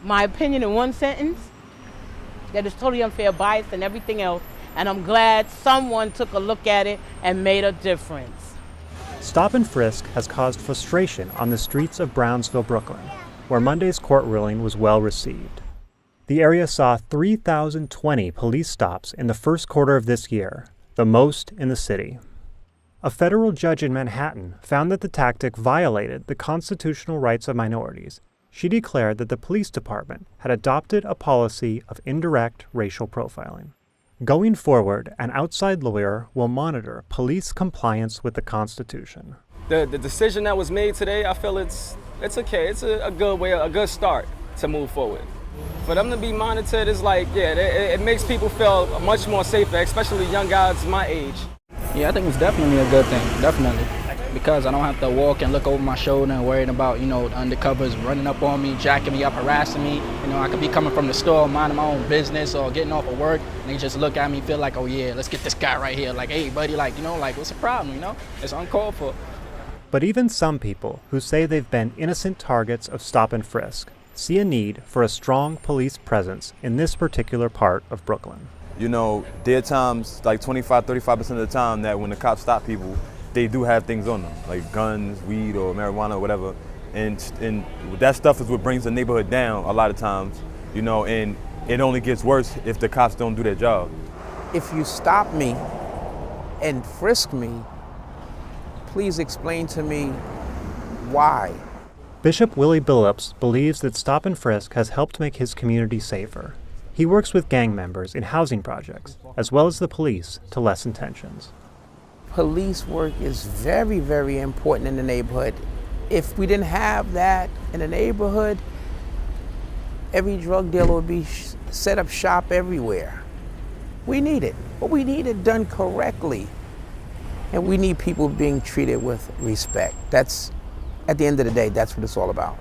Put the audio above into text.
my opinion in one sentence, that it's totally unfair, biased, and everything else. And I'm glad someone took a look at it and made a difference. Stop and frisk has caused frustration on the streets of Brownsville, Brooklyn, where Monday's court ruling was well received. The area saw 3,020 police stops in the first quarter of this year, the most in the city. A federal judge in Manhattan found that the tactic violated the constitutional rights of minorities. She declared that the police department had adopted a policy of indirect racial profiling. Going forward, an outside lawyer will monitor police compliance with the Constitution. The decision that was made today, I feel it's okay. It's a good way, a good start to move forward. For them to be monitored is like, yeah, it makes people feel much more safer, especially young guys my age. Yeah, I think it's definitely a good thing, definitely. Because I don't have to walk and look over my shoulder and worrying about, the undercovers running up on me, jacking me up, harassing me. I could be coming from the store, minding my own business or getting off of work, and they just look at me, feel like, oh yeah, let's get this guy right here. Like, hey buddy, what's the problem, It's uncalled for. But even some people who say they've been innocent targets of stop and frisk see a need for a strong police presence in this particular part of Brooklyn. There are times, like 25–35% of the time, that when the cops stop people, they do have things on them, like guns, weed, or marijuana, or whatever. And that stuff is what brings the neighborhood down a lot of times, and it only gets worse if the cops don't do their job. If you stop me and frisk me, please explain to me why. Bishop Willie Billups believes that stop and frisk has helped make his community safer. He works with gang members in housing projects, as well as the police, to lessen tensions. Police work is very, very important in the neighborhood. If we didn't have that in the neighborhood, every drug dealer would be set up shop everywhere. We need it, but we need it done correctly. And we need people being treated with respect. At the end of the day, that's what it's all about.